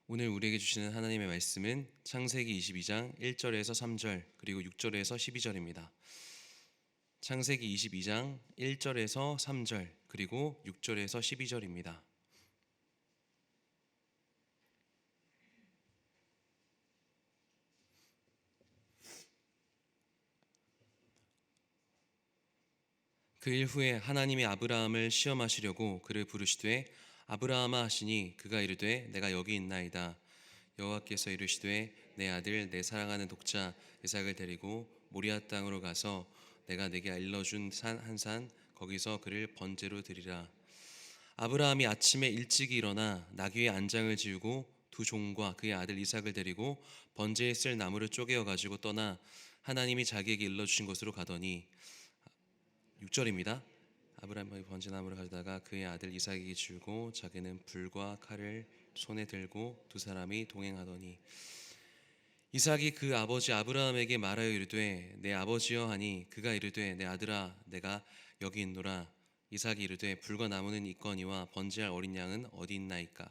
오늘 우리에게 주시는 하나님의 말씀은 창세기 22장 1절에서 3절 그리고 6절에서 12절입니다. 창세기 22장 1절에서 3절 그리고 6절에서 12절입니다. 그 일 후에 하나님이 아브라함을 시험하시려고 그를 부르시되 아브라함아 하시니 그가 이르되 내가 여기 있나이다. 여호와께서 이르시되 내 아들 내 사랑하는 독자 이삭을 데리고 모리아 땅으로 가서 내가 내게 일러준 산 한 산 거기서 그를 번제로 드리라. 아브라함이 아침에 일찍이 일어나 나귀의 안장을 지우고 두 종과 그의 아들 이삭을 데리고 번제에 쓸 나무를 쪼개어 가지고 떠나 하나님이 자기에게 일러주신 곳으로 가더니 6절입니다. 아브라함이 번제나무를 가져다가 그의 아들 이삭에게 주고 자기는 불과 칼을 손에 들고 두 사람이 동행하더니 이삭이 그 아버지 아브라함에게 말하여 이르되 내 아버지여 하니 그가 이르되 내 아들아 내가 여기 있노라. 이삭이 이르되 불과 나무는 있거니와 번제할 어린 양은 어디 있나이까.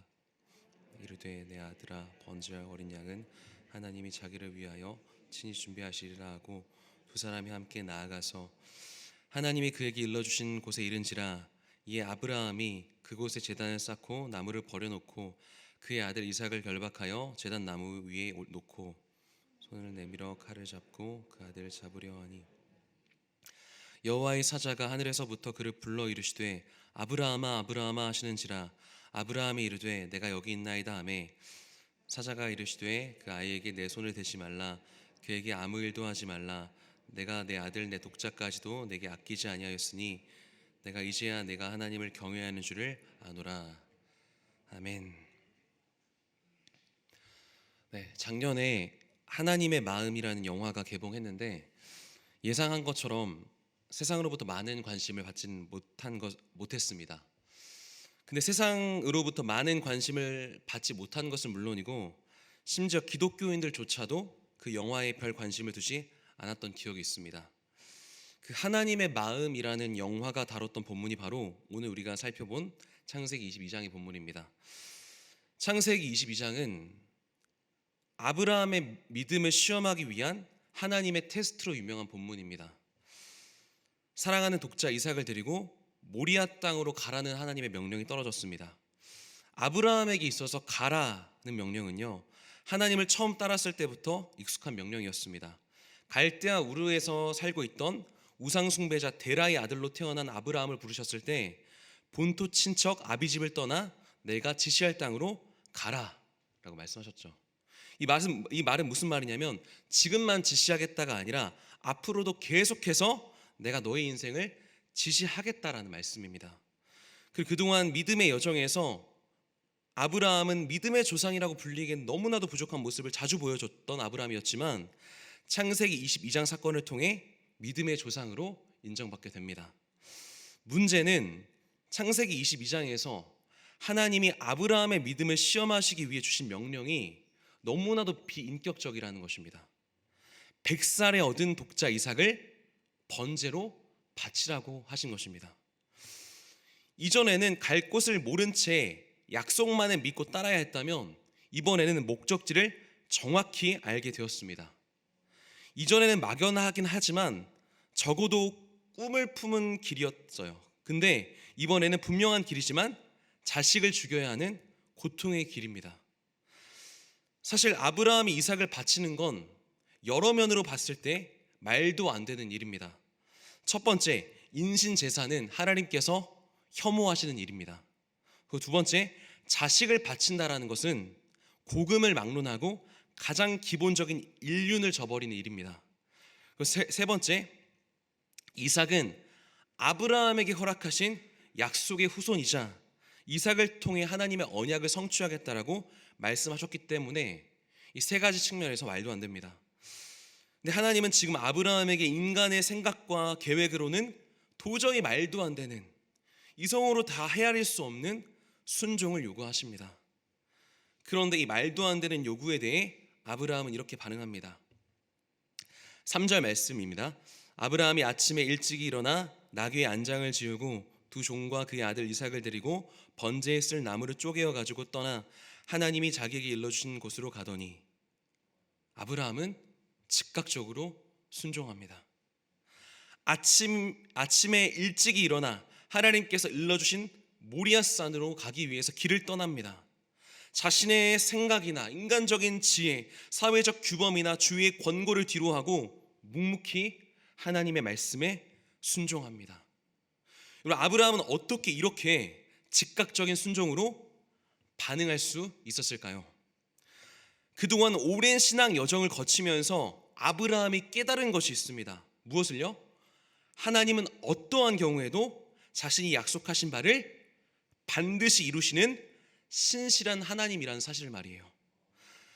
이르되 내 아들아 번제할 어린 양은 하나님이 자기를 위하여 친히 준비하시리라 하고 두 사람이 함께 나아가서 하나님이 그에게 일러주신 곳에 이른지라. 이에 아브라함이 그곳에 제단을 쌓고 나무를 버려놓고 그의 아들 이삭을 결박하여 제단 나무 위에 놓고 손을 내밀어 칼을 잡고 그 아들을 잡으려 하니 여호와의 사자가 하늘에서부터 그를 불러 이르시되 아브라함아 아브라함아 하시는지라. 아브라함이 이르되 내가 여기 있나이다 하매 사자가 이르시되 그 아이에게 내 손을 대지 말라. 그에게 아무 일도 하지 말라. 내가 내 아들 내 독자까지도 내게 아끼지 아니하였으니 내가 이제야 내가 하나님을 경외하는 줄을 아노라. 아멘. 작년에 하나님의 마음이라는 영화가 개봉했는데 예상한 것처럼 세상으로부터 많은 관심을 받지는 못했습니다. 근데 세상으로부터 많은 관심을 받지 못한 것은 물론이고 심지어 기독교인들조차도 그 영화에 별 관심을 두지 않았던 기억이 있습니다. 그 하나님의 마음이라는 영화가 다뤘던 본문이 바로 오늘 우리가 살펴본 창세기 22장의 본문입니다. 창세기 22장은 아브라함의 믿음을 시험하기 위한 하나님의 테스트로 유명한 본문입니다. 사랑하는 독자 이삭을 데리고 모리아 땅으로 가라는 하나님의 명령이 떨어졌습니다. 아브라함에게 있어서 가라는 명령은요, 하나님을 처음 따랐을 때부터 익숙한 명령이었습니다. 갈대아 우르에서 살고 있던 우상 숭배자 데라의 아들로 태어난 아브라함을 부르셨을 때 본토 친척 아비집을 떠나 내가 지시할 땅으로 가라라고 말씀하셨죠. 이 말은 무슨 말이냐면 지금만 지시하겠다가 아니라 앞으로도 계속해서 내가 너의 인생을 지시하겠다라는 말씀입니다. 그리고 그동안 믿음의 여정에서 아브라함은 믿음의 조상이라고 불리기엔 너무나도 부족한 모습을 자주 보여줬던 아브라함이었지만 창세기 22장 사건을 통해 믿음의 조상으로 인정받게 됩니다. 문제는 창세기 22장에서 하나님이 아브라함의 믿음을 시험하시기 위해 주신 명령이 너무나도 비인격적이라는 것입니다. 100살에 얻은 독자 이삭을 번제로 바치라고 하신 것입니다. 이전에는 갈 곳을 모른 채 약속만을 믿고 따라야 했다면 이번에는 목적지를 정확히 알게 되었습니다. 이전에는 막연하긴 하지만 적어도 꿈을 품은 길이었어요. 근데 이번에는 분명한 길이지만 자식을 죽여야 하는 고통의 길입니다. 사실 아브라함이 이삭을 바치는 건 여러 면으로 봤을 때 말도 안 되는 일입니다. 첫 번째, 인신제사는 하나님께서 혐오하시는 일입니다. 그리고 두 번째, 자식을 바친다라는 것은 복음을 막론하고 가장 기본적인 인륜을 저버리는 일입니다. 그리고 세 번째, 이삭은 아브라함에게 허락하신 약속의 후손이자 이삭을 통해 하나님의 언약을 성취하겠다라고 말씀하셨기 때문에 이 세 가지 측면에서 말도 안 됩니다. 근데 하나님은 지금 아브라함에게 인간의 생각과 계획으로는 도저히 말도 안 되는, 이성으로 다 헤아릴 수 없는 순종을 요구하십니다. 그런데 이 말도 안 되는 요구에 대해 아브라함은 이렇게 반응합니다. 3절 말씀입니다. 아브라함이 아침에 일찍이 일어나 나귀의 안장을 지우고 두 종과 그의 아들 이삭을 데리고 번제에 쓸 나무를 쪼개어 가지고 떠나 하나님이 자기에게 일러주신 곳으로 가더니 아브라함은 즉각적으로 순종합니다. 아침에 일찍이 일어나 하나님께서 일러주신 모리아산으로 가기 위해서 길을 떠납니다. 자신의 생각이나 인간적인 지혜, 사회적 규범이나 주위의 권고를 뒤로하고 묵묵히 하나님의 말씀에 순종합니다. 여러분, 아브라함은 어떻게 이렇게 즉각적인 순종으로 반응할 수 있었을까요? 그동안 오랜 신앙 여정을 거치면서 아브라함이 깨달은 것이 있습니다. 무엇을요? 하나님은 어떠한 경우에도 자신이 약속하신 바를 반드시 이루시는 신실한 하나님이라는 사실을 말이에요.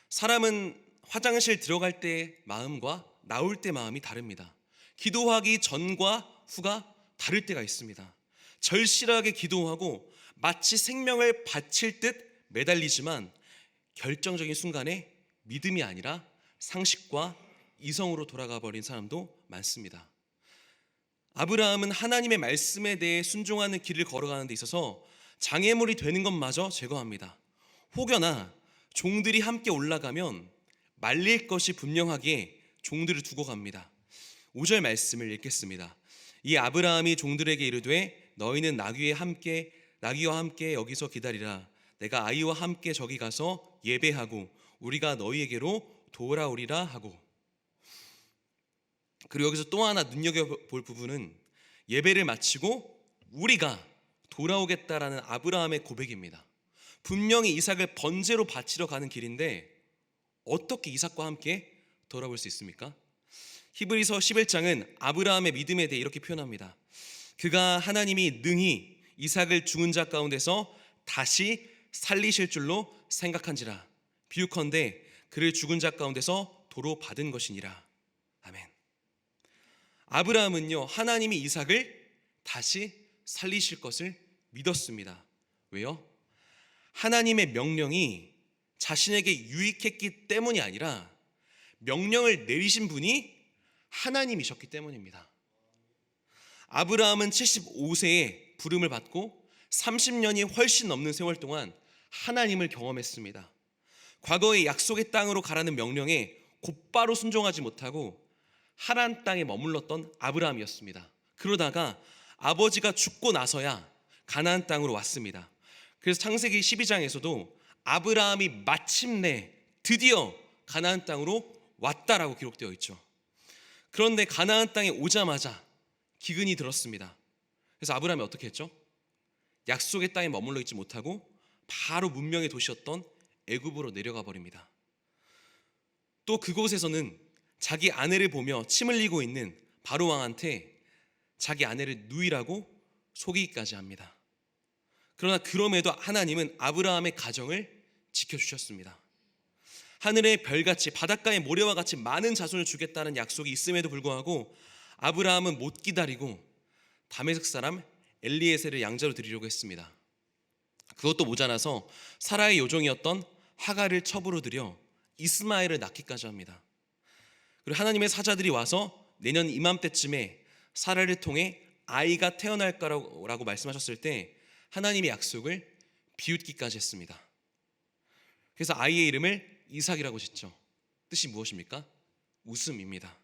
사람은 화장실 들어갈 때 마음과 나올 때 마음이 다릅니다. 기도하기 전과 후가 다를 때가 있습니다. 절실하게 기도하고 마치 생명을 바칠 듯 매달리지만 결정적인 순간에 믿음이 아니라 상식과 이성으로 돌아가 버린 사람도 많습니다. 아브라함은 하나님의 말씀에 대해 순종하는 길을 걸어가는 데 있어서 장애물이 되는 것마저 제거합니다. 혹여나 종들이 함께 올라가면 말릴 것이 분명하기에 종들을 두고 갑니다. 5절 말씀을 읽겠습니다. 이 아브라함이 종들에게 이르되 너희는 나귀와 함께 여기서 기다리라. 내가 아이와 함께 저기 가서 예배하고 우리가 너희에게로 돌아오리라 하고. 그리고 여기서 또 하나 눈여겨볼 부분은 예배를 마치고 우리가 돌아오겠다라는 아브라함의 고백입니다. 분명히 이삭을 번제로 바치러 가는 길인데 어떻게 이삭과 함께 돌아올 수 있습니까? 히브리서 11장은 아브라함의 믿음에 대해 이렇게 표현합니다. 그가 하나님이 능히 이삭을 죽은 자 가운데서 다시 살리실 줄로 생각한지라. 비유컨대 그를 죽은 자 가운데서 도로 받은 것이니라. 아멘. 아브라함은요, 하나님이 이삭을 다시 살리실 것을 믿었습니다. 왜요? 하나님의 명령이 자신에게 유익했기 때문이 아니라 명령을 내리신 분이 하나님이셨기 때문입니다. 아브라함은 75세에 부름을 받고 30년이 훨씬 넘는 세월 동안 하나님을 경험했습니다. 과거의 약속의 땅으로 가라는 명령에 곧바로 순종하지 못하고 하란 땅에 머물렀던 아브라함이었습니다. 그러다가 아버지가 죽고 나서야 가나안 땅으로 왔습니다. 그래서 창세기 12장에서도 아브라함이 마침내 드디어 가나안 땅으로 왔다라고 기록되어 있죠. 그런데 가나안 땅에 오자마자 기근이 들었습니다. 그래서 아브라함이 어떻게 했죠? 약속의 땅에 머물러 있지 못하고 바로 문명의 도시였던 애굽으로 내려가 버립니다. 또 그곳에서는 자기 아내를 보며 침 흘리고 있는 바로 왕한테 자기 아내를 누이라고 속이기까지 합니다. 그러나 그럼에도 하나님은 아브라함의 가정을 지켜주셨습니다. 하늘의 별같이 바닷가의 모래와 같이 많은 자손을 주겠다는 약속이 있음에도 불구하고 아브라함은 못 기다리고 다메섹 사람 엘리에셀을 양자로 드리려고 했습니다. 그것도 모자라서 사라의 요종이었던 하갈을 첩으로 들여 이스마엘을 낳기까지 합니다. 그리고 하나님의 사자들이 와서 내년 이맘때쯤에 사라를 통해 아이가 태어날 거라고 말씀하셨을 때 하나님의 약속을 비웃기까지 했습니다. 그래서 아이의 이름을 이삭이라고 짓죠. 뜻이 무엇입니까? 웃음입니다.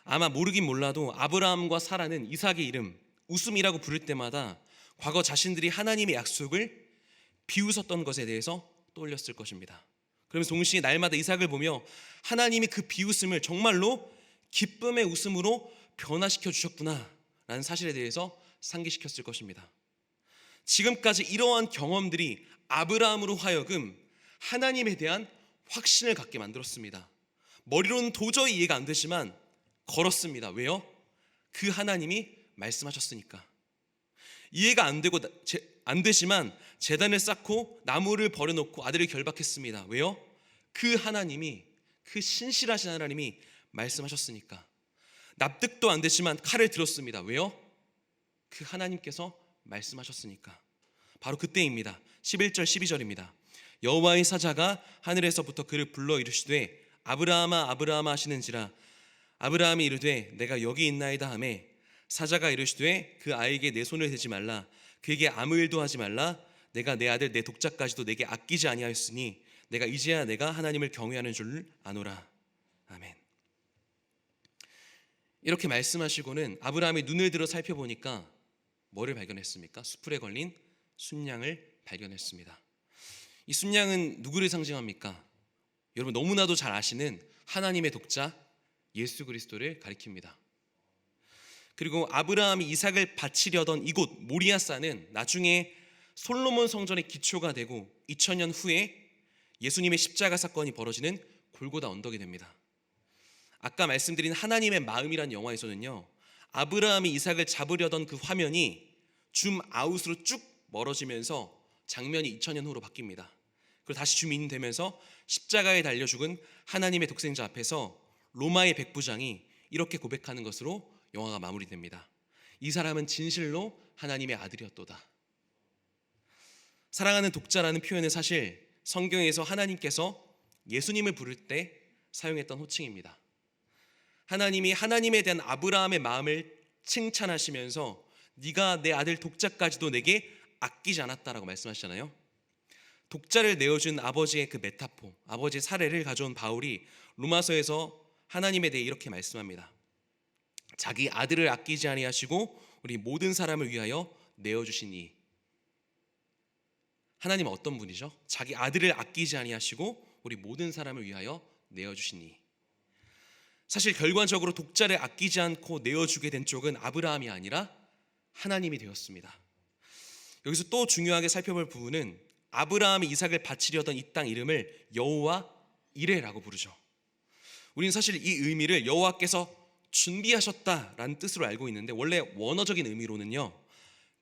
아마 모르긴 몰라도 아브라함과 사라는 이삭의 이름 웃음이라고 부를 때마다 과거 자신들이 하나님의 약속을 비웃었던 것에 대해서 떠올렸을 것입니다. 그러면서 동시에 날마다 이삭을 보며 하나님이 그 비웃음을 정말로 기쁨의 웃음으로 변화시켜 주셨구나 라는 사실에 대해서 상기시켰을 것입니다. 지금까지 이러한 경험들이 아브라함으로 하여금 하나님에 대한 확신을 갖게 만들었습니다. 머리로는 도저히 이해가 안 되지만 걸었습니다. 왜요? 그 하나님이 말씀하셨으니까. 이해가 안 되지만 제단을 쌓고 나무를 버려놓고 아들을 결박했습니다. 왜요? 그 하나님이, 그 신실하신 하나님이 말씀하셨으니까. 납득도 안 되지만 칼을 들었습니다. 왜요? 그 하나님께서 말씀하셨으니까. 바로 그때입니다. 11절 12절입니다. 여호와의 사자가 하늘에서부터 그를 불러 이르시되 아브라함아 아브라함아 하시는지라. 아브라함이 이르되 내가 여기 있나이다 하매 사자가 이르시되 그 아이에게 내 손을 대지 말라. 그에게 아무 일도 하지 말라. 내가 내 아들 내 독자까지도 내게 아끼지 아니하였으니 내가 이제야 내가 하나님을 경외하는 줄 아노라. 아멘. 이렇게 말씀하시고는 아브라함이 눈을 들어 살펴보니까 뭐를 발견했습니까? 수풀에 걸린 순양을 발견했습니다. 이 순양은 누구를 상징합니까? 여러분 너무나도 잘 아시는 하나님의 독자 예수 그리스도를 가리킵니다. 그리고 아브라함이 이삭을 바치려던 이곳 모리아산은 나중에 솔로몬 성전의 기초가 되고 2000년 후에 예수님의 십자가 사건이 벌어지는 골고다 언덕이 됩니다. 아까 말씀드린 하나님의 마음이란 영화에서는요, 아브라함이 이삭을 잡으려던 그 화면이 줌 아웃으로 쭉 멀어지면서 장면이 2000년 후로 바뀝니다. 그리고 다시 줌인 되면서 십자가에 달려 죽은 하나님의 독생자 앞에서 로마의 백부장이 이렇게 고백하는 것으로 영화가 마무리됩니다. 이 사람은 진실로 하나님의 아들이었도다. 사랑하는 독자라는 표현은 사실 성경에서 하나님께서 예수님을 부를 때 사용했던 호칭입니다. 하나님이 하나님에 대한 아브라함의 마음을 칭찬하시면서 네가 내 아들 독자까지도 내게 아끼지 않았다라고 말씀하시잖아요. 독자를 내어준 아버지의 그 메타포, 아버지의 사례를 가져온 바울이 로마서에서 하나님에 대해 이렇게 말씀합니다. 자기 아들을 아끼지 아니하시고 우리 모든 사람을 위하여 내어주신 이. 하나님은 어떤 분이죠? 자기 아들을 아끼지 아니하시고 우리 모든 사람을 위하여 내어주신 이. 사실 결과적으로 독자를 아끼지 않고 내어주게 된 쪽은 아브라함이 아니라 하나님이 되었습니다. 여기서 또 중요하게 살펴볼 부분은 아브라함이 이삭을 바치려던 이 땅 이름을 여호와 이레라고 부르죠. 우리는 사실 이 의미를 여호와께서 준비하셨다라는 뜻으로 알고 있는데 원래 원어적인 의미로는요,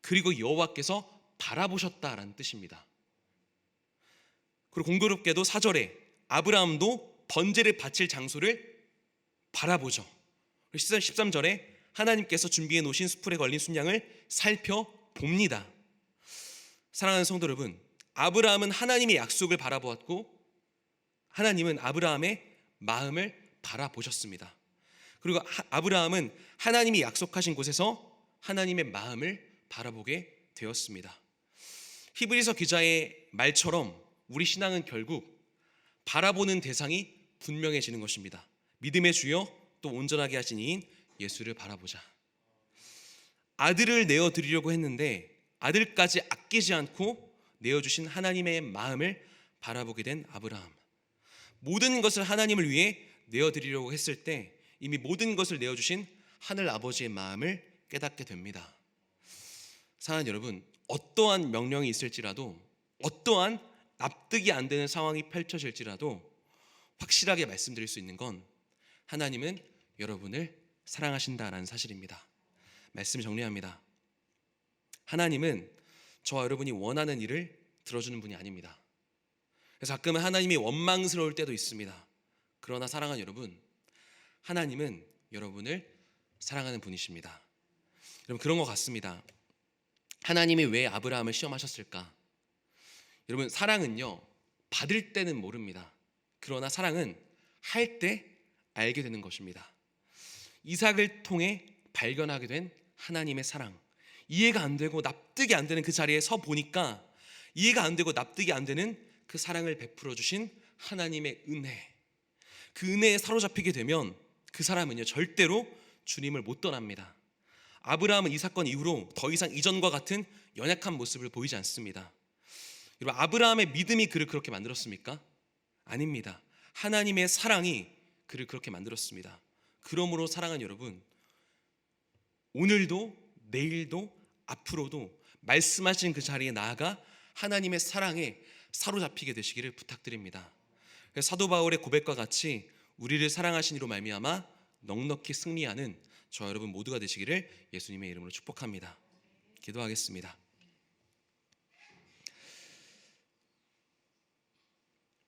그리고 여호와께서 바라보셨다라는 뜻입니다. 그리고 공교롭게도 4절에 아브라함도 번제를 바칠 장소를 바라보죠. 13절에 하나님께서 준비해 놓으신 수풀에 걸린 순양을 살펴봅니다. 사랑하는 성도 여러분, 아브라함은 하나님의 약속을 바라보았고 하나님은 아브라함의 마음을 바라보셨습니다. 그리고 아브라함은 하나님이 약속하신 곳에서 하나님의 마음을 바라보게 되었습니다. 히브리서 기자의 말처럼 우리 신앙은 결국 바라보는 대상이 분명해지는 것입니다. 믿음의 주여 또 온전하게 하신 이인 예수를 바라보자. 아들을 내어드리려고 했는데 아들까지 아끼지 않고 내어주신 하나님의 마음을 바라보게 된 아브라함. 모든 것을 하나님을 위해 내어드리려고 했을 때 이미 모든 것을 내어주신 하늘 아버지의 마음을 깨닫게 됩니다. 사랑하는 여러분, 어떠한 명령이 있을지라도, 어떠한 납득이 안 되는 상황이 펼쳐질지라도 확실하게 말씀드릴 수 있는 건 하나님은 여러분을 사랑하신다라는 사실입니다. 말씀 정리합니다. 하나님은 저와 여러분이 원하는 일을 들어주는 분이 아닙니다. 그래서 가끔은 하나님이 원망스러울 때도 있습니다. 그러나 사랑하는 여러분, 하나님은 여러분을 사랑하는 분이십니다. 여러분, 그런 것 같습니다. 하나님이 왜 아브라함을 시험하셨을까? 여러분, 사랑은요, 받을 때는 모릅니다. 그러나 사랑은 할 때 알게 되는 것입니다. 이삭을 통해 발견하게 된 하나님의 사랑, 이해가 안 되고 납득이 안 되는 그 자리에 서 보니까 이해가 안 되고 납득이 안 되는 그 사랑을 베풀어 주신 하나님의 은혜, 그 은혜에 사로잡히게 되면 그 사람은요 절대로 주님을 못 떠납니다. 아브라함은 이 사건 이후로 더 이상 이전과 같은 연약한 모습을 보이지 않습니다. 여러분, 아브라함의 믿음이 그를 그렇게 만들었습니까? 아닙니다. 하나님의 사랑이 그를 그렇게 만들었습니다. 그러므로 사랑하는 여러분, 오늘도 내일도 앞으로도 말씀하신 그 자리에 나아가 하나님의 사랑에 사로잡히게 되시기를 부탁드립니다. 사도 바울의 고백과 같이 우리를 사랑하신 이로 말미암아 넉넉히 승리하는 저 여러분 모두가 되시기를 예수님의 이름으로 축복합니다. 기도하겠습니다.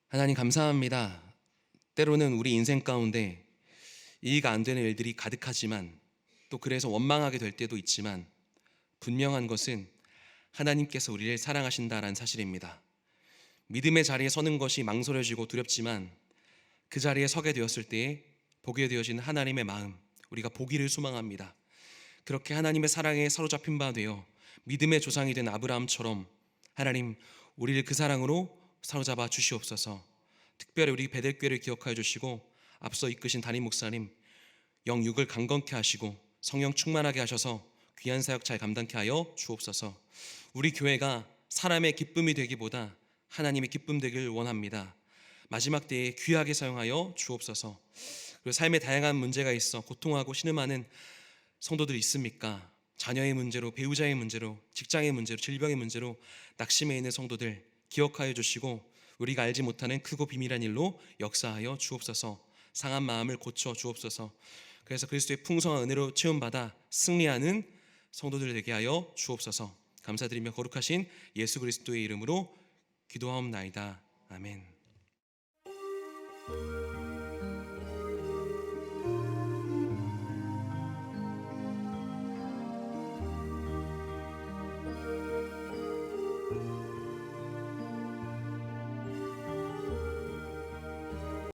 하나님 감사합니다. 때로는 우리 인생 가운데 이해가 안 되는 일들이 가득하지만 또 그래서 원망하게 될 때도 있지만 분명한 것은 하나님께서 우리를 사랑하신다라는 사실입니다. 믿음의 자리에 서는 것이 망설여지고 두렵지만 그 자리에 서게 되었을 때에 보게 되어진 하나님의 마음, 우리가 보기를 소망합니다. 그렇게 하나님의 사랑에 사로잡힌 바 되어 믿음의 조상이 된 아브라함처럼 하나님, 우리를 그 사랑으로 사로잡아 주시옵소서. 특별히 우리 베델교회를 기억하여 주시고 앞서 이끄신 담임 목사님 영육을 강건케 하시고 성령 충만하게 하셔서 귀한 사역 잘 감당케 하여 주옵소서. 우리 교회가 사람의 기쁨이 되기보다 하나님의 기쁨 되길 원합니다. 마지막 때에 귀하게 사용하여 주옵소서. 그리고 삶에 다양한 문제가 있어 고통하고 신음하는 성도들이 있습니까? 자녀의 문제로, 배우자의 문제로, 직장의 문제로, 질병의 문제로 낙심해 있는 성도들 기억하여 주시고 우리가 알지 못하는 크고 비밀한 일로 역사하여 주옵소서. 상한 마음을 고쳐 주옵소서. 그래서 그리스도의 풍성한 은혜로 체험받아 승리하는 성도들 되게 하여 주옵소서. 감사드리며 거룩하신 예수 그리스도의 이름으로 기도하옵나이다. 아멘.